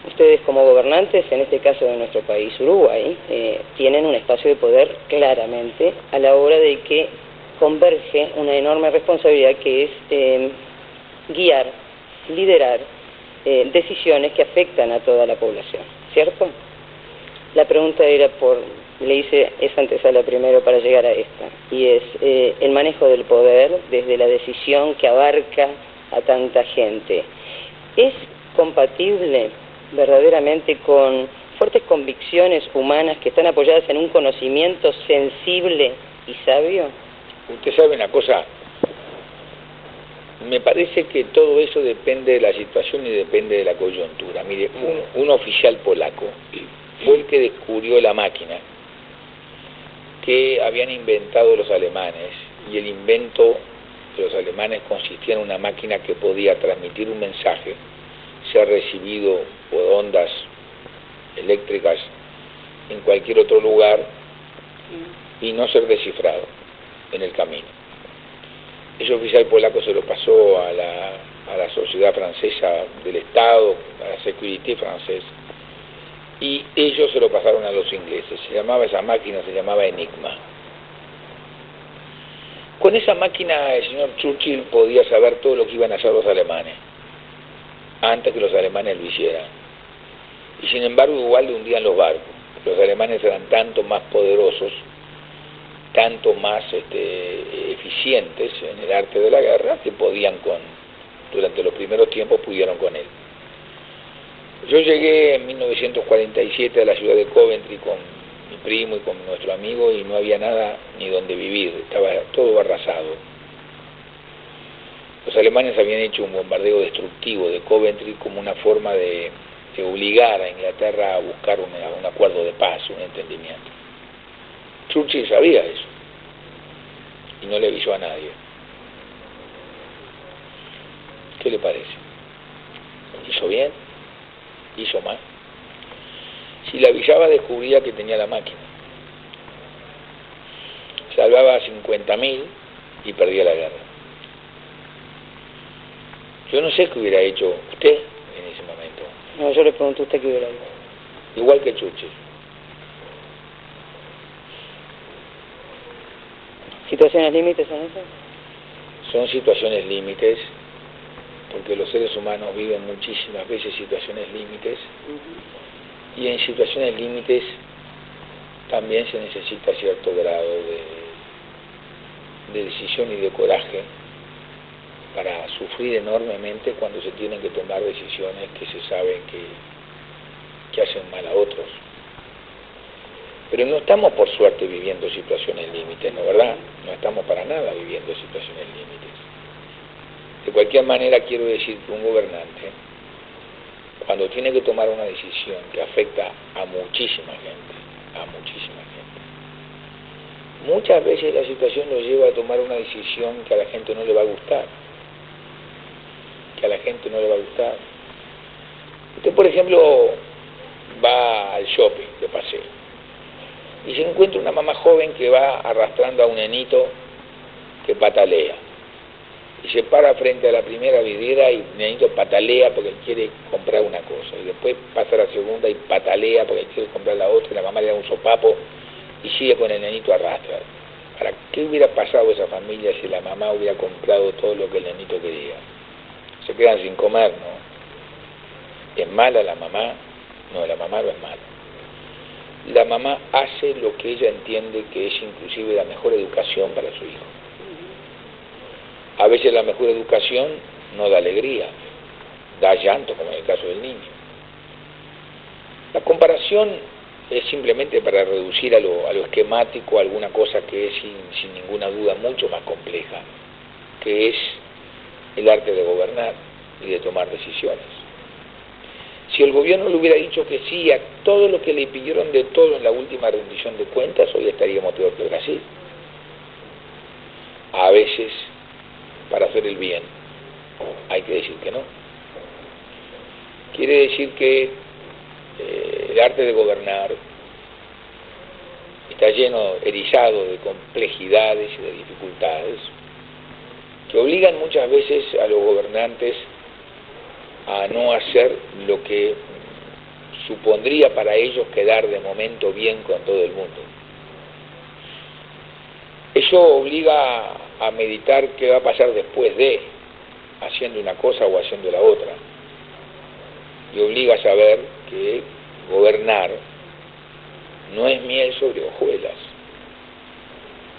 ustedes como gobernantes, en este caso de nuestro país, Uruguay, tienen un espacio de poder claramente a la hora de que converge una enorme responsabilidad que es guiar, liderar decisiones que afectan a toda la población, ¿cierto? La pregunta era le hice esa antesala primero para llegar a esta, y es el manejo del poder desde la decisión que abarca a tanta gente. ¿Es compatible verdaderamente con fuertes convicciones humanas que están apoyadas en un conocimiento sensible y sabio? Usted sabe una cosa, me parece que todo eso depende de la situación y depende de la coyuntura. Mire, un oficial polaco fue el que descubrió la máquina que habían inventado los alemanes, y el invento de los alemanes consistía en una máquina que podía transmitir un mensaje, ser recibido por ondas eléctricas en cualquier otro lugar y no ser descifrado en el camino. Ese oficial polaco se lo pasó a la sociedad francesa del Estado, a la Sécurité francesa, y ellos se lo pasaron a los ingleses. Esa máquina se llamaba Enigma. Con esa máquina el señor Churchill podía saber todo lo que iban a hacer los alemanes, antes que los alemanes lo hicieran. Y sin embargo igual le hundían los barcos. Los alemanes eran tanto más poderosos, tanto más eficientes en el arte de la guerra, que durante los primeros tiempos pudieron con él. Yo llegué en 1947 a la ciudad de Coventry con mi primo y con nuestro amigo, y no había nada ni donde vivir, estaba todo arrasado. Los alemanes habían hecho un bombardeo destructivo de Coventry como una forma de obligar a Inglaterra a buscar un acuerdo de paz, un entendimiento. Churchill sabía eso y no le avisó a nadie. ¿Qué le parece? ¿Hizo bien? ¿Hizo mal? Si le avisaba, descubría que tenía la máquina. Salvaba a 50.000 y perdía la guerra. Yo no sé qué hubiera hecho usted en ese momento. No, yo le pregunto a usted qué hubiera hecho. Igual que Churchill. ¿Situaciones límites son esas? Son situaciones límites, porque los seres humanos viven muchísimas veces situaciones límites, y en situaciones límites también se necesita cierto grado de decisión y de coraje para sufrir enormemente cuando se tienen que tomar decisiones que se saben que hacen mal a otros. Pero no estamos por suerte viviendo situaciones límites, ¿no, verdad? No estamos para nada viviendo situaciones límites. De cualquier manera, quiero decir que un gobernante, cuando tiene que tomar una decisión que afecta a muchísima gente, muchas veces la situación lo lleva a tomar una decisión que a la gente no le va a gustar. Usted, por ejemplo, va al shopping de paseo y se encuentra una mamá joven que va arrastrando a un nenito que patalea. Y se para frente a la primera vidriera y el nenito patalea porque quiere comprar una cosa. Y después pasa a la segunda y patalea porque quiere comprar la otra, y la mamá le da un sopapo y sigue con el nenito arrastra. ¿Para qué hubiera pasado esa familia si la mamá hubiera comprado todo lo que el nenito quería? Se quedan sin comer, ¿no? ¿Es mala la mamá? No, la mamá no es mala. La mamá hace lo que ella entiende que es inclusive la mejor educación para su hijo. A veces la mejor educación no da alegría, da llanto, como en el caso del niño. La comparación es simplemente para reducir a lo esquemático alguna cosa que es sin ninguna duda mucho más compleja, que es el arte de gobernar y de tomar decisiones. Si el gobierno le hubiera dicho que sí a todo lo que le pidieron de todo en la última rendición de cuentas, hoy estaríamos peor que Brasil. A veces, para hacer el bien, hay que decir que no. Quiere decir que el arte de gobernar está erizado de complejidades y de dificultades que obligan muchas veces a los gobernantes a no hacer lo que supondría para ellos quedar de momento bien con todo el mundo. Eso obliga a meditar qué va a pasar después de, haciendo una cosa o haciendo la otra. Y obliga a saber que gobernar no es miel sobre hojuelas.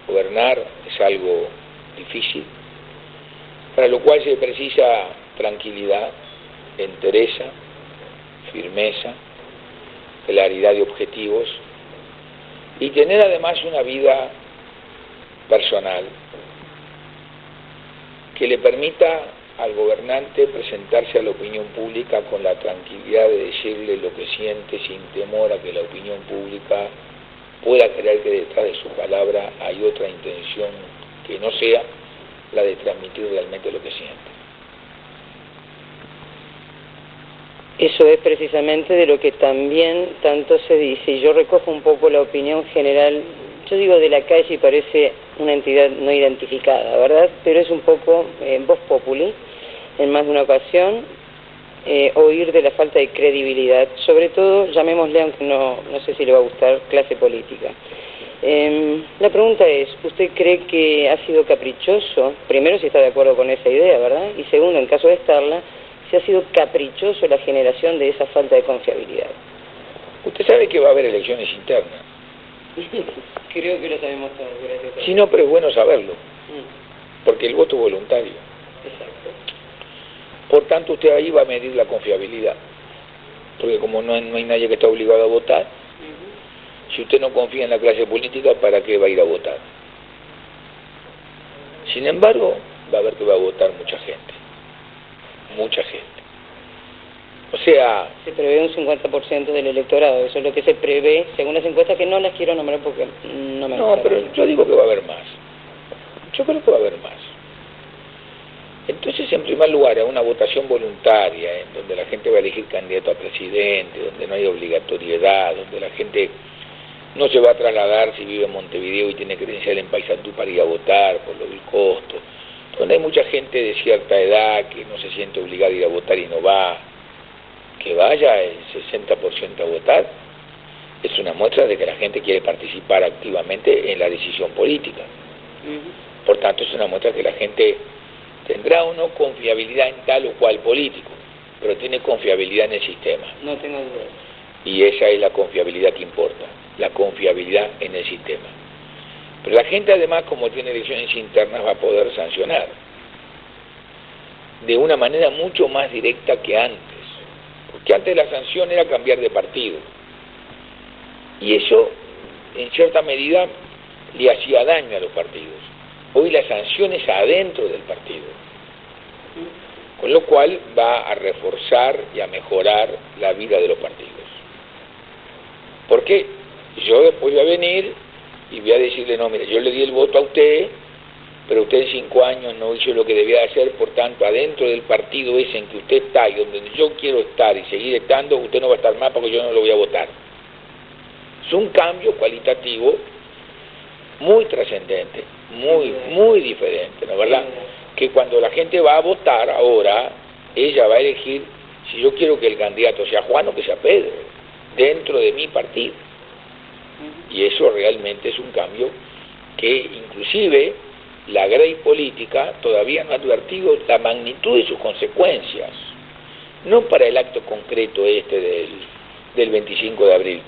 Gobernar es algo difícil, para lo cual se precisa tranquilidad, entereza, firmeza, claridad de objetivos y tener además una vida personal que le permita al gobernante presentarse a la opinión pública con la tranquilidad de decirle lo que siente sin temor a que la opinión pública pueda creer que detrás de su palabra hay otra intención que no sea la de transmitir realmente lo que siente. Eso es precisamente de lo que también tanto se dice, y yo recojo un poco la opinión general, yo digo de la calle y parece una entidad no identificada, ¿verdad? Pero es un poco voz populi, en más de una ocasión, oír de la falta de credibilidad, sobre todo, llamémosle, aunque no sé si le va a gustar, clase política. La pregunta es, ¿usted cree que ha sido caprichoso? Primero, si está de acuerdo con esa idea, ¿verdad? Y segundo, en caso de estarla, si ha sido caprichoso la generación de esa falta de confiabilidad. Usted sabe que va a haber elecciones internas. Creo que lo sabemos todos, gracias a Dios. Si no, pero es bueno saberlo, porque el voto es voluntario. Exacto. Por tanto, usted ahí va a medir la confiabilidad, porque como no hay nadie que está obligado a votar, si usted no confía en la clase política, ¿para qué va a ir a votar? Sin embargo, va a ver que va a votar mucha gente. Mucha gente. O sea... Se prevé un 50% del electorado, eso es lo que se prevé, según las encuestas, que no las quiero nombrar porque no me No, pero yo digo que va a haber más. Yo creo que va a haber más. Entonces, en primer lugar, a una votación voluntaria, en donde la gente va a elegir candidato a presidente, donde no hay obligatoriedad, donde la gente no se va a trasladar si vive en Montevideo y tiene credencial en Paysandú para ir a votar por lo del costo, donde hay mucha gente de cierta edad que no se siente obligada a ir a votar y no va, que vaya el 60% a votar, es una muestra de que la gente quiere participar activamente en la decisión política. Por tanto, es una muestra que la gente tendrá o no confiabilidad en tal o cual político, pero tiene confiabilidad en el sistema. No tengo dudas. Y esa es la confiabilidad que importa, la confiabilidad en el sistema. Pero la gente además, como tiene elecciones internas, va a poder sancionar de una manera mucho más directa que antes, porque antes la sanción era cambiar de partido, y eso en cierta medida le hacía daño a los partidos. Hoy la sanción es adentro del partido, con lo cual va a reforzar y a mejorar la vida de los partidos. Porque yo después voy a venir y voy a decirle, no, mire, yo le di el voto a usted, pero usted en 5 años no hizo lo que debía hacer, por tanto, adentro del partido ese en que usted está y donde yo quiero estar y seguir estando, usted no va a estar más porque yo no lo voy a votar. Es un cambio cualitativo muy trascendente, muy diferente, ¿no es verdad? Que cuando la gente va a votar ahora, ella va a elegir si yo quiero que el candidato sea Juan o que sea Pedro, dentro de mi partido. Y eso realmente es un cambio que inclusive la grey política todavía no ha advertido la magnitud de sus consecuencias, no para el acto concreto este del 25 de abril,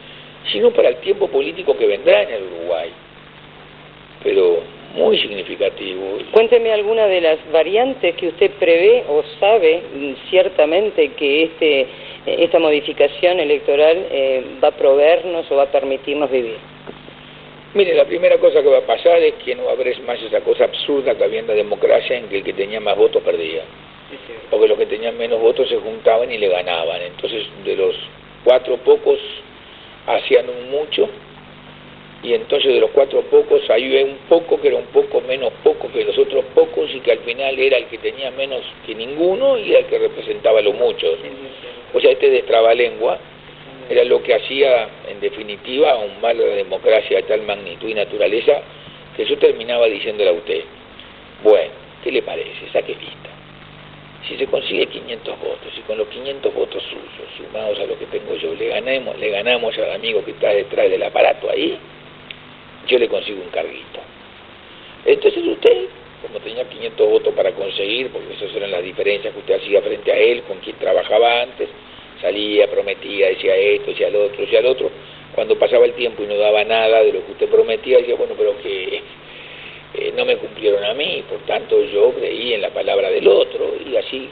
sino para el tiempo político que vendrá en el Uruguay, pero muy significativo. Cuénteme alguna de las variantes que usted prevé o sabe ciertamente que esta modificación electoral va a proveernos o va a permitirnos vivir. Mire, la primera cosa que va a pasar es que no va a haber más esa cosa absurda que había en la democracia en que el que tenía más votos perdía, porque los que tenían menos votos se juntaban y le ganaban. Entonces, de los 4 pocos hacían un mucho, y entonces de los 4 pocos había un poco que era un poco menos poco que los otros pocos, y que al final era el que tenía menos que ninguno y el que representaba a los muchos. O sea, este destrabalengua era lo que hacía, en definitiva, un mal de la democracia de tal magnitud y naturaleza, que yo terminaba diciéndole a usted, bueno, ¿qué le parece? Saque lista. Si se consigue 500 votos y con los 500 votos suyos, sumados a lo que tengo yo, le ganamos al amigo que está detrás del aparato ahí, yo le consigo un carguito. Entonces usted, como tenía 500 votos para conseguir, porque esas eran las diferencias que usted hacía frente a él, con quien trabajaba antes, salía, prometía, decía esto, decía lo otro, decía lo otro. Cuando pasaba el tiempo y no daba nada de lo que usted prometía, decía, bueno, pero que no me cumplieron a mí, por tanto yo creí en la palabra del otro, y así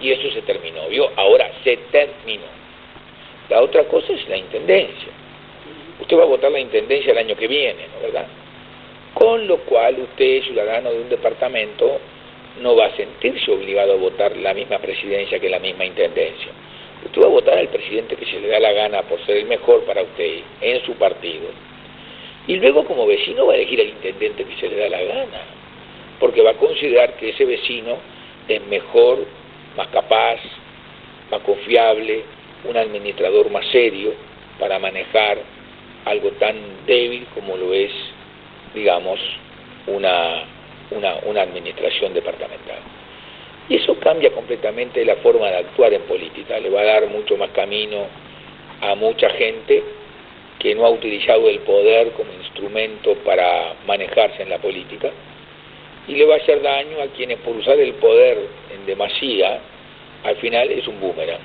y eso se terminó, ¿vio? Ahora se terminó. La otra cosa es la intendencia. Usted va a votar la intendencia el año que viene, ¿no, verdad? Con lo cual usted, ciudadano de un departamento, no va a sentirse obligado a votar la misma presidencia que la misma intendencia. Usted va a votar al presidente que se le da la gana por ser el mejor para usted en su partido. Y luego como vecino va a elegir al intendente que se le da la gana, porque va a considerar que ese vecino es mejor, más capaz, más confiable, un administrador más serio para manejar algo tan débil como lo es, digamos, una administración departamental. Y eso cambia completamente la forma de actuar en política, le va a dar mucho más camino a mucha gente que no ha utilizado el poder como instrumento para manejarse en la política, y le va a hacer daño a quienes por usar el poder en demasía, al final es un boomerang.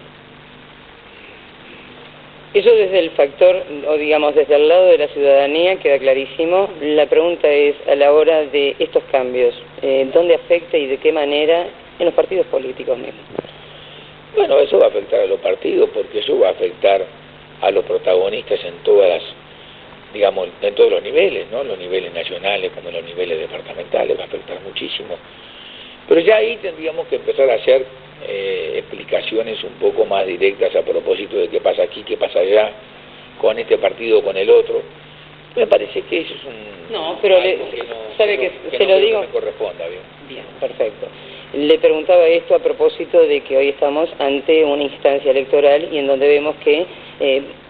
Eso desde el factor, o digamos desde el lado de la ciudadanía, queda clarísimo. La pregunta es, a la hora de estos cambios, ¿dónde afecta y de qué manera en los partidos políticos mismos? Bueno, eso va a afectar a los partidos, porque eso va a afectar a los protagonistas en todas las, digamos, en todos los niveles, ¿no? Los niveles nacionales como en los niveles departamentales, va a afectar muchísimo. Pero ya ahí tendríamos que empezar a hacer explicaciones un poco más directas a propósito de qué pasa aquí, qué pasa allá, con este partido o con el otro. Me parece que eso es un... No, pero sabe que se lo digo... Que me corresponda, ¿bien? Bien, perfecto. Le preguntaba esto a propósito de que hoy estamos ante una instancia electoral y en donde vemos que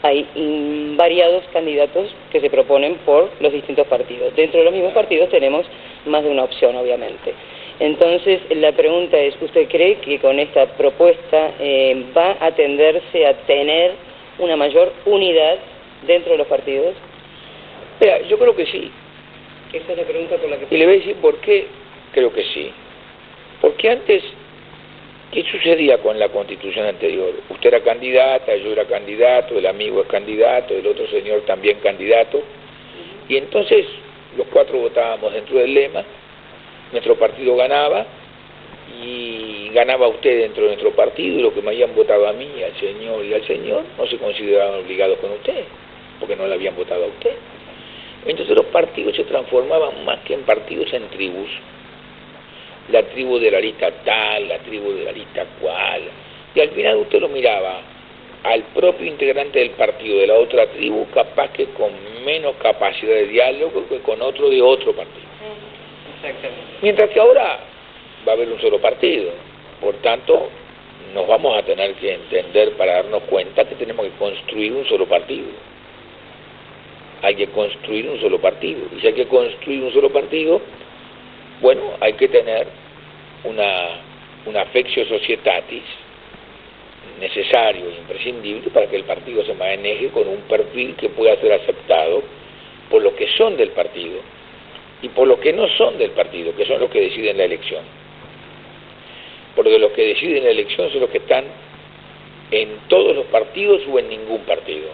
hay variados candidatos que se proponen por los distintos partidos. Dentro de los mismos partidos tenemos más de una opción, obviamente. Entonces, la pregunta es, ¿usted cree que con esta propuesta va a tenderse a tener una mayor unidad dentro de los partidos? Mira, yo creo que sí. Esa es la pregunta por la que... Y le voy a decir por qué creo que sí. Porque antes, ¿qué sucedía con la constitución anterior? Usted era candidata, yo era candidato, el amigo es candidato, el otro señor también candidato, y entonces los cuatro votábamos dentro del lema, nuestro partido ganaba, y ganaba usted dentro de nuestro partido, y los que me habían votado a mí, al señor y al señor, no se consideraban obligados con usted, porque no le habían votado a usted. Entonces los partidos se transformaban más que en partidos, en tribus. La tribu de la lista tal, la tribu de la lista cual, y al final usted lo miraba al propio integrante del partido de la otra tribu, capaz que con menos capacidad de diálogo que con otro de otro partido. Exactamente. Mientras que ahora va a haber un solo partido, por tanto nos vamos a tener que entender para darnos cuenta que tenemos que construir un solo partido. Hay que construir un solo partido, y si hay que construir un solo partido, bueno, hay que tener una affectio societatis necesario e imprescindible para que el partido se maneje con un perfil que pueda ser aceptado por los que son del partido y por los que no son del partido, que son los que deciden la elección. Porque los que deciden la elección son los que están en todos los partidos o en ningún partido.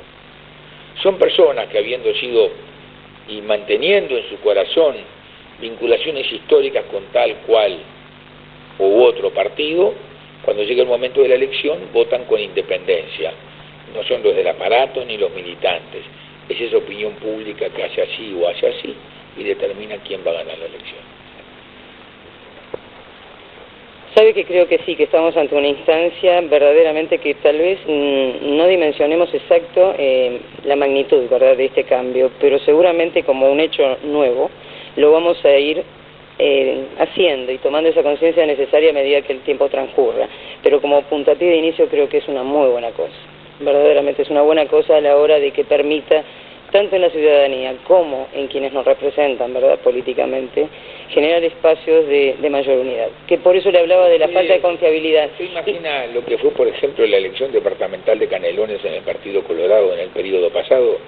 Son personas que, habiendo sido y manteniendo en su corazón vinculaciones históricas con tal cual u otro partido, cuando llega el momento de la elección votan con independencia. No son los del aparato ni los militantes. Es esa opinión pública que hace así o hace así y determina quién va a ganar la elección. Sabe que creo que sí, que estamos ante una instancia verdaderamente que tal vez no dimensionemos exacto la magnitud, ¿verdad?, de este cambio, pero seguramente como un hecho nuevo lo vamos a ir haciendo y tomando esa conciencia necesaria a medida que el tiempo transcurra. Pero como puntapié de inicio creo que es una muy buena cosa. Verdaderamente es una buena cosa a la hora de que permita tanto en la ciudadanía como en quienes nos representan, ¿verdad?, políticamente, generar espacios de mayor unidad. Que por eso le hablaba de la falta de confiabilidad. ¿Se imagina lo que fue, por ejemplo, la elección departamental de Canelones en el Partido Colorado en el periodo pasado?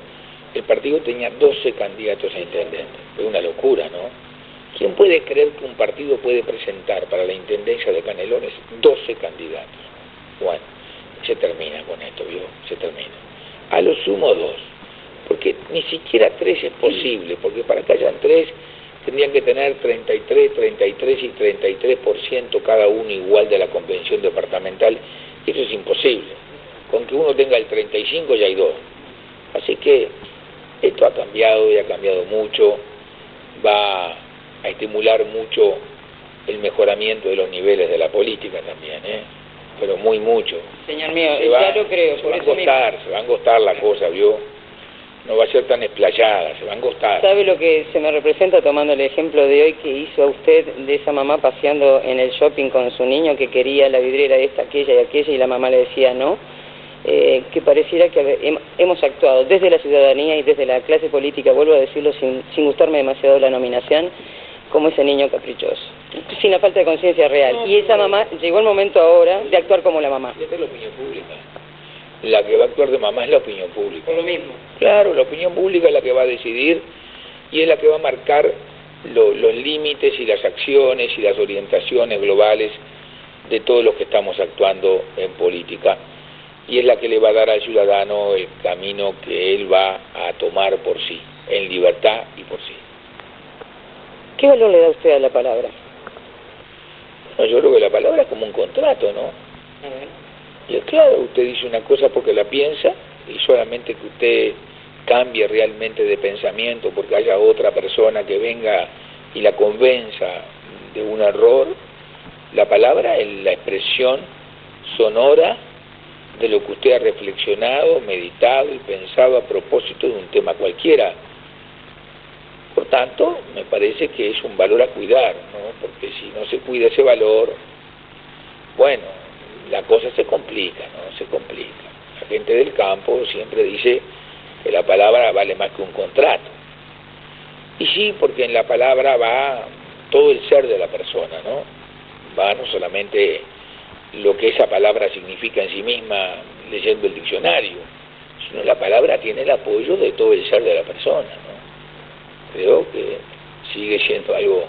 El partido tenía 12 candidatos a intendente. Es una locura, ¿no? ¿Quién puede creer que un partido puede presentar para la intendencia de Canelones 12 candidatos? Bueno, se termina con esto, ¿vio? Se termina. A lo sumo 2, porque ni siquiera 3 es posible, porque para que hayan 3 tendrían que tener 33, 33 y 33% cada uno igual de la convención departamental, y eso es imposible. Con que uno tenga el 35 ya hay 2. Así que esto ha cambiado y ha cambiado mucho, va a estimular mucho el mejoramiento de los niveles de la política también, pero muy mucho. Señor mío, ya lo creo, por eso mismo. Se va a engostar la cosa, ¿vio? No va a ser tan explayada, se va a engostar. ¿Sabe lo que se me representa tomando el ejemplo de hoy que hizo a usted de esa mamá paseando en el shopping con su niño que quería la vidriera esta, aquella y aquella, y la mamá le decía no? Que pareciera que hemos actuado desde la ciudadanía y desde la clase política, vuelvo a decirlo sin gustarme demasiado la nominación, como ese niño caprichoso, sin la falta de conciencia real. No, y esa mamá, llegó el momento ahora de actuar como la mamá. Esta es la opinión pública. La que va a actuar de mamá es la opinión pública. Por lo mismo. Claro, la opinión pública es la que va a decidir y es la que va a marcar los límites y las acciones y las orientaciones globales de todos los que estamos actuando en política. Y es la que le va a dar al ciudadano el camino que él va a tomar por sí, en libertad y por sí. ¿Qué valor le da usted a la palabra? Bueno, yo creo que la palabra es como un contrato, ¿no? Y es claro, usted dice una cosa porque la piensa, y solamente que usted cambie realmente de pensamiento porque haya otra persona que venga y la convenza de un error. La palabra es la expresión sonora de lo que usted ha reflexionado, meditado y pensado a propósito de un tema cualquiera. Por tanto, me parece que es un valor a cuidar, ¿no? Porque si no se cuida ese valor, bueno, la cosa se complica, ¿no? Se complica. La gente del campo siempre dice que la palabra vale más que un contrato. Y sí, porque en la palabra va todo el ser de la persona, ¿no? Va no solamente lo que esa palabra significa en sí misma leyendo el diccionario, sino la palabra tiene el apoyo de todo el ser de la persona, ¿no? Creo que sigue siendo algo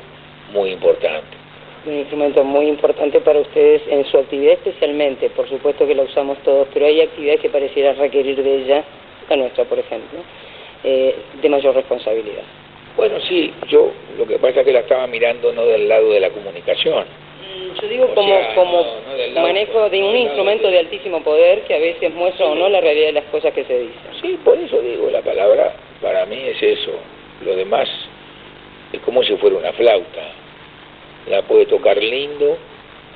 muy importante. Un instrumento muy importante para ustedes en su actividad especialmente, por supuesto que la usamos todos, pero hay actividades que pareciera requerir de ella, la nuestra por ejemplo, de mayor responsabilidad. Bueno, sí, yo lo que pasa es que la estaba mirando no del lado de la comunicación. Yo digo como manejo de un instrumento de altísimo poder que a veces muestra o no la realidad de las cosas que se dicen. Sí, por eso digo, la palabra para mí es eso. Lo demás es como si fuera una flauta. La puede tocar lindo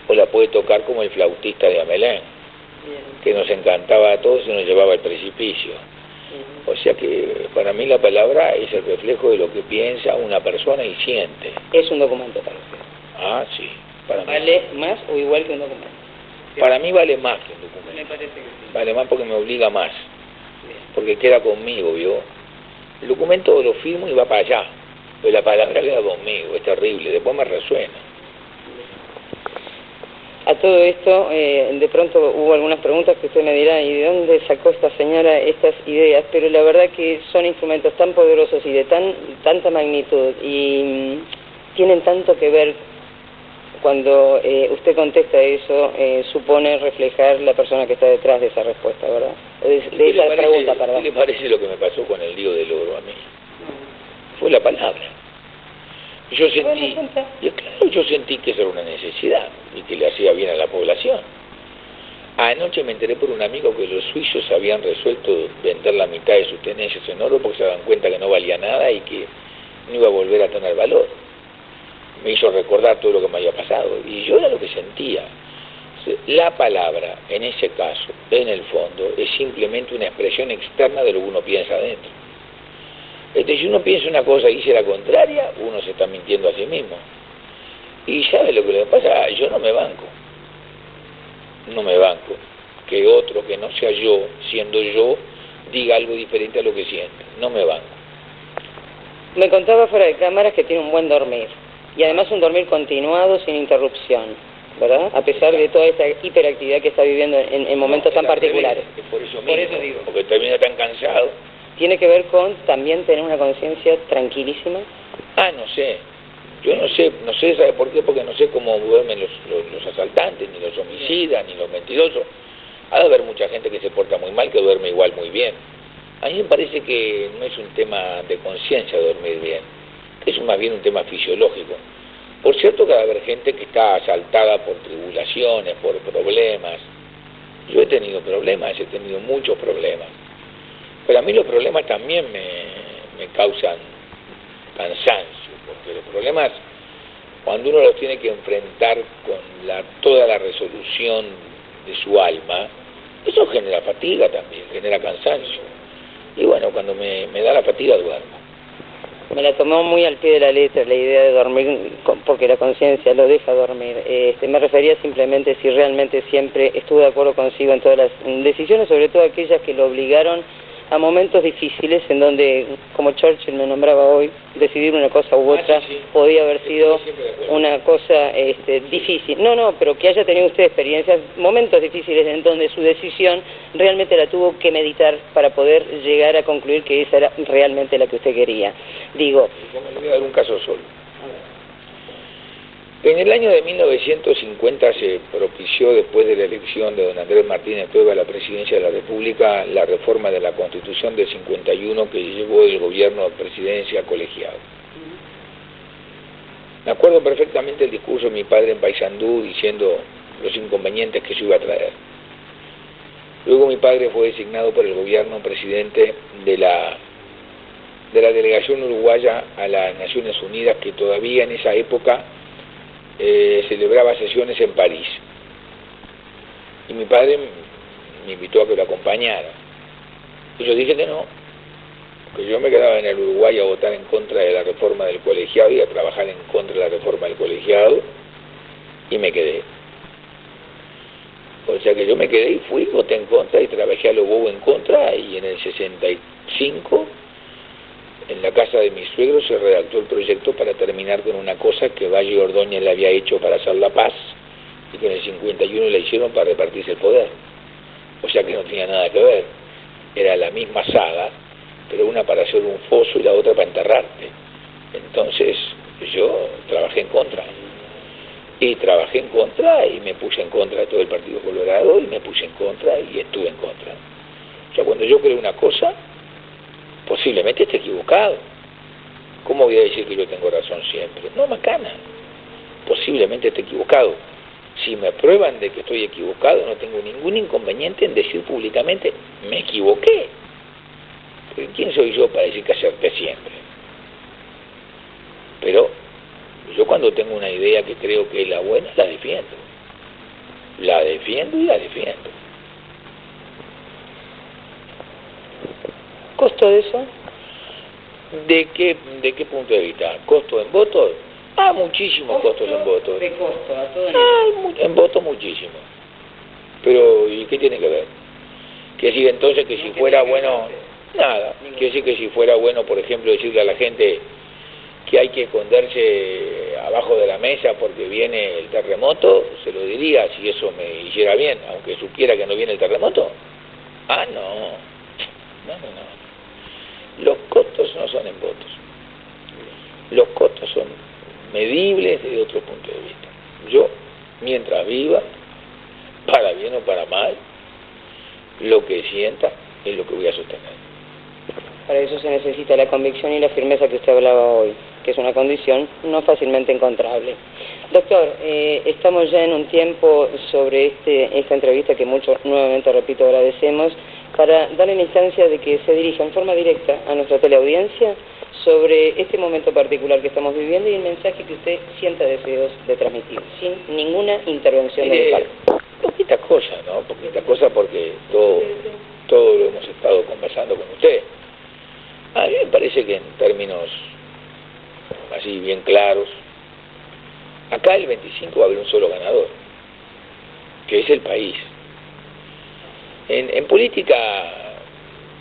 o la puede tocar como el flautista de Amelén, que nos encantaba a todos y nos llevaba al precipicio. O sea que para mí la palabra es el reflejo de lo que piensa una persona y siente. Es un documento para usted. Ah, sí. Para ¿Vale más o igual que un documento? Para mí vale más que un documento. Me parece que sí. Vale más porque me obliga más. Porque queda conmigo, ¿vio? El documento lo firmo y va para allá. Pero la palabra queda conmigo, es terrible. Después me resuena. A todo esto, de pronto hubo algunas preguntas que usted me dirá, ¿y de dónde sacó esta señora estas ideas? Pero la verdad que son instrumentos tan poderosos y de tanta magnitud y tienen tanto que ver cuando usted contesta eso, supone reflejar la persona que está detrás de esa respuesta, ¿verdad? De esa pregunta, perdón. ¿Qué le parece lo que me pasó con el lío del oro a mí? Fue la palabra. Yo sentí que eso era una necesidad y que le hacía bien a la población. Anoche me enteré por un amigo que los suizos habían resuelto vender la mitad de sus tenencias en oro porque se daban cuenta que no valía nada y que no iba a volver a tener valor. Me hizo recordar todo lo que me había pasado y yo era lo que sentía. La palabra, en ese caso, en el fondo, es simplemente una expresión externa de lo que uno piensa adentro. Si uno piensa una cosa y dice la contraria, uno se está mintiendo a sí mismo. Y ¿sabe lo que le pasa? Yo no me banco. No me banco. Que otro que no sea yo, siendo yo, diga algo diferente a lo que siente. No me banco. Me contaba fuera de cámaras que tiene un buen dormir, y además un dormir continuado sin interrupción, ¿verdad? A pesar de toda esta hiperactividad que está viviendo en momentos tan particulares. Por eso digo. Porque termina tan cansado. ¿Tiene que ver con también tener una conciencia tranquilísima? No sé. Yo no sé, ¿sabe por qué? Porque no sé cómo duermen los asaltantes, ni los homicidas, ni los mentirosos. Ha de haber mucha gente que se porta muy mal, que duerme igual muy bien. A mí me parece que no es un tema de conciencia dormir bien, es más bien un tema fisiológico. Por cierto que va a haber gente que está asaltada por tribulaciones, por problemas. Yo he tenido problemas, he tenido muchos problemas. Pero a mí los problemas también me causan cansancio, porque los problemas, cuando uno los tiene que enfrentar con toda la resolución de su alma, eso genera fatiga también, genera cansancio. Y bueno, cuando me da la fatiga duermo. Me la tomó muy al pie de la letra la idea de dormir, porque la conciencia lo deja dormir. Me refería simplemente si realmente siempre estuve de acuerdo consigo en todas las decisiones, sobre todo aquellas que lo obligaron a momentos difíciles en donde, como Churchill me nombraba hoy, decidir una cosa u otra podía haber sido una cosa difícil. No, pero que haya tenido usted experiencias, momentos difíciles en donde su decisión realmente la tuvo que meditar para poder llegar a concluir que esa era realmente la que usted quería. Digo... Le voy a dar un caso solo. En el año de 1950 se propició, después de la elección de don Andrés Martínez Trueba a la presidencia de la República, la reforma de la Constitución del 51 que llevó el gobierno de presidencia colegiado. Me acuerdo perfectamente el discurso de mi padre en Paysandú diciendo los inconvenientes que se iba a traer. Luego mi padre fue designado por el gobierno presidente de la delegación uruguaya a las Naciones Unidas, que todavía en esa época celebraba sesiones en París. Y mi padre me invitó a que lo acompañara. Y yo dije que no, que yo me quedaba en el Uruguay a votar en contra de la reforma del colegiado y a trabajar en contra de la reforma del colegiado, y me quedé. O sea que yo me quedé y fui, voté en contra y trabajé a lo bobo en contra, y en el 65 en la casa de mi suegro se redactó el proyecto para terminar con una cosa que Valle y Ordóñez le había hecho para hacer la paz y que en el 51 le hicieron para repartirse el poder. O sea que no tenía nada que ver. Era la misma saga, pero una para hacer un foso y la otra para enterrarte. Entonces yo trabajé en contra. Y trabajé en contra y me puse en contra de todo el Partido Colorado y me puse en contra y estuve en contra. O sea, cuando yo creo una cosa, posiblemente esté equivocado. ¿Cómo voy a decir que yo tengo razón siempre? No, macana. Posiblemente esté equivocado. Si me prueban de que estoy equivocado, no tengo ningún inconveniente en decir públicamente, me equivoqué. Porque ¿quién soy yo para decir que acerté siempre? Pero yo cuando tengo una idea que creo que es la buena, la defiendo. La defiendo y la defiendo. ¿Costo de eso? ¿De qué punto de vista? ¿Costo en votos? Muchísimos costos en votos. De costo, a todo nivel. En votos muchísimo. Pero, ¿y qué tiene que ver? Quiere decir entonces que si fuera bueno, nada. Quiere decir que si fuera bueno, por ejemplo, decirle a la gente que hay que esconderse abajo de la mesa porque viene el terremoto, se lo diría si eso me hiciera bien, aunque supiera que no viene el terremoto. No. Los costos no son en votos. Los costos son medibles desde otro punto de vista. Yo, mientras viva, para bien o para mal, lo que sienta es lo que voy a sostener. Para eso se necesita la convicción y la firmeza que usted hablaba hoy, que es una condición no fácilmente encontrable. Doctor, estamos ya en un tiempo sobre esta entrevista que mucho, nuevamente repito, agradecemos, para darle la instancia de que se dirija en forma directa a nuestra teleaudiencia sobre este momento particular que estamos viviendo y el mensaje que usted sienta deseos de transmitir, sin ninguna intervención de mi parte. Poquita cosa, ¿no? Poquita cosa porque todo lo hemos estado conversando con usted. A mí me parece que en términos así bien claros, acá el 25 va a haber un solo ganador, que es el país. En política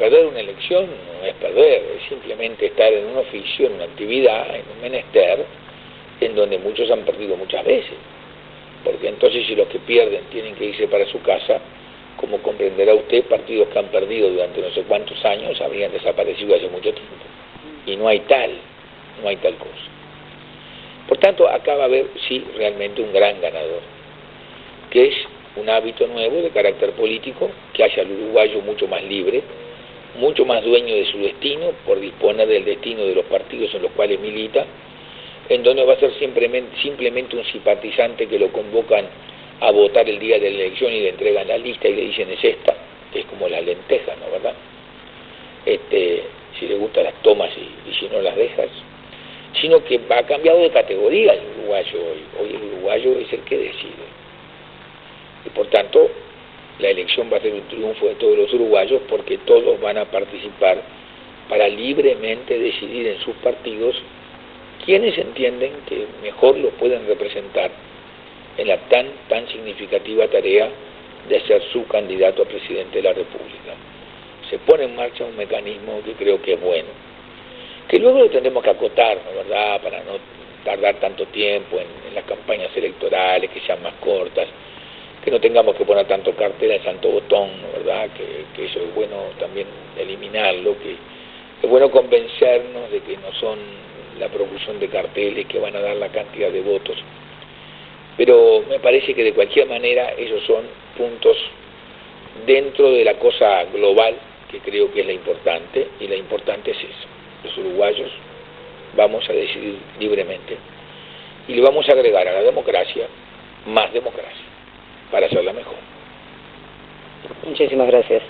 perder una elección no es perder, es simplemente estar en un oficio, en una actividad, en un menester, en donde muchos han perdido muchas veces. Porque entonces si los que pierden tienen que irse para su casa, como comprenderá usted, partidos que han perdido durante no sé cuántos años habrían desaparecido hace mucho tiempo. Y no hay tal cosa. Por tanto, acá va a haber, sí, realmente un gran ganador, que es un hábito nuevo de carácter político, que hace al uruguayo mucho más libre, mucho más dueño de su destino, por disponer del destino de los partidos en los cuales milita, en donde va a ser simplemente un simpatizante que lo convocan a votar el día de la elección y le entregan la lista y le dicen es esta, que es como la lenteja, ¿no, verdad? Si le gustan las tomas y si no las dejas, sino que ha cambiado de categoría el uruguayo hoy el uruguayo es el que decide. Y por tanto, la elección va a ser un triunfo de todos los uruguayos porque todos van a participar para libremente decidir en sus partidos quienes entienden que mejor los pueden representar en la tan significativa tarea de ser su candidato a presidente de la República. Se pone en marcha un mecanismo que creo que es bueno, que luego lo tendremos que acotar, ¿no, verdad?, para no tardar tanto tiempo en las campañas electorales, que sean más cortas, que no tengamos que poner tanto cartera de santo botón, ¿no, verdad?, que eso es bueno también eliminarlo, que es bueno convencernos de que no son la profusión de carteles que van a dar la cantidad de votos. Pero me parece que de cualquier manera esos son puntos dentro de la cosa global que creo que es la importante, y la importante es eso. Los uruguayos vamos a decidir libremente y le vamos a agregar a la democracia más democracia para hacerla mejor. Muchísimas gracias.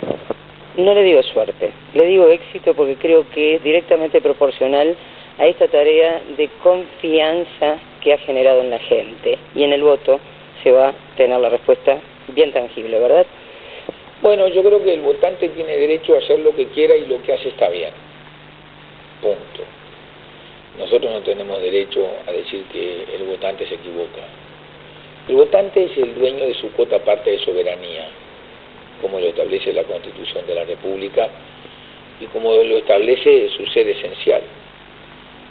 No le digo suerte, le digo éxito porque creo que es directamente proporcional a esta tarea de confianza que ha generado en la gente, y en el voto se va a tener la respuesta bien tangible, ¿verdad? Bueno, yo creo que el votante tiene derecho a hacer lo que quiera y lo que hace está bien. Punto. Nosotros no tenemos derecho a decir que el votante se equivoca. El votante es el dueño de su cuota parte de soberanía, como lo establece la Constitución de la República y como lo establece su ser esencial.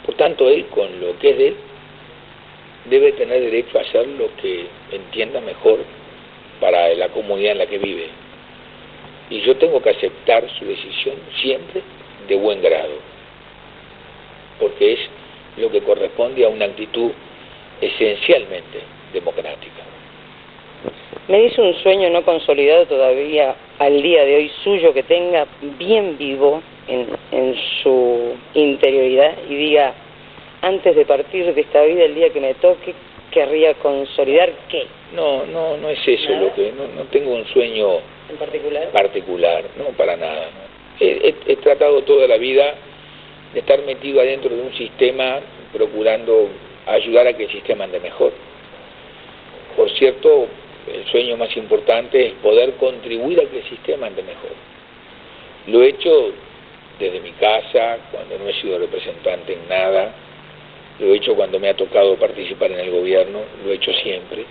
Por tanto, él, con lo que es de él, debe tener derecho a hacer lo que entienda mejor para la comunidad en la que vive. Y yo tengo que aceptar su decisión siempre de buen grado, porque es lo que corresponde a una actitud esencialmente democrática. Me dice un sueño no consolidado todavía al día de hoy suyo que tenga bien vivo en su interioridad y diga, antes de partir de esta vida, el día que me toque, querría consolidar ¿qué? No es eso. ¿Nada? Lo que no tengo un sueño en particular, no, para nada. No. He tratado toda la vida de estar metido adentro de un sistema procurando ayudar a que el sistema ande mejor. Por cierto, el sueño más importante es poder contribuir a que el sistema ande mejor. Lo he hecho desde mi casa, cuando no he sido representante en nada, lo he hecho cuando me ha tocado participar en el gobierno, lo he hecho siempre.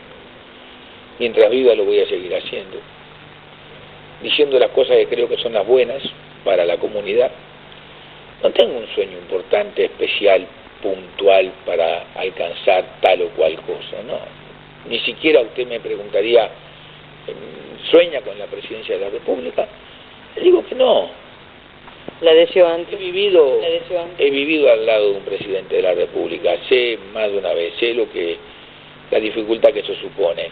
Mientras viva lo voy a seguir haciendo, diciendo las cosas que creo que son las buenas para la comunidad. No tengo un sueño importante, especial, puntual para alcanzar tal o cual cosa, no. Ni siquiera usted me preguntaría, ¿sueña con la presidencia de la República? Le digo que no. ¿La deseó antes? He vivido al lado de un presidente de la República, sé más de una vez, sé la dificultad que eso supone.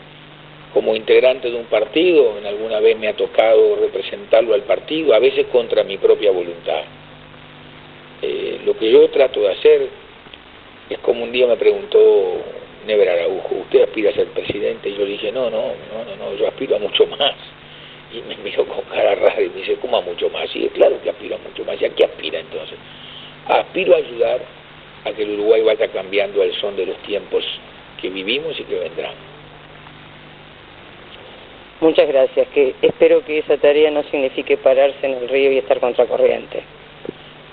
Como integrante de un partido, en alguna vez me ha tocado representarlo al partido, a veces contra mi propia voluntad. Lo que yo trato de hacer es como un día me preguntó Never Araujo, ¿usted aspira a ser presidente? Y yo le dije, no, yo aspiro a mucho más. Y me miró con cara rara y me dice, ¿cómo a mucho más? Y claro que aspiro a mucho más. ¿Y a qué aspira entonces? Aspiro a ayudar a que el Uruguay vaya cambiando al son de los tiempos que vivimos y que vendrán. Muchas gracias, que espero que esa tarea no signifique pararse en el río y estar contracorriente.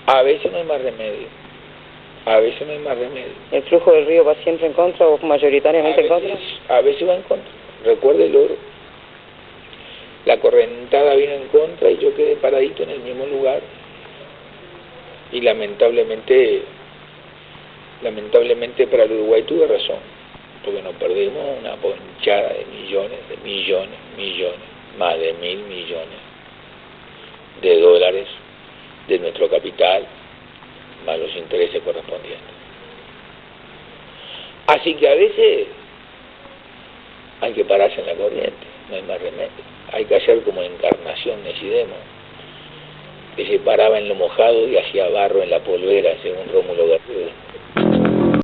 A veces no hay más remedio. ¿El flujo del río va siempre en contra o mayoritariamente en contra? A veces va en contra. Recuerde el oro. La correntada viene en contra y yo quedé paradito en el mismo lugar y lamentablemente para el Uruguay tuve razón, porque nos perdimos una ponchada de millones, más de 1.000 millones de dólares de nuestro capital, más los intereses correspondientes. Así que a veces hay que pararse en la corriente, no hay más remedio. Hay que hacer como Encarnación Nicodemo, que se paraba en lo mojado y hacía barro en la polvera, según Rómulo Guerrero.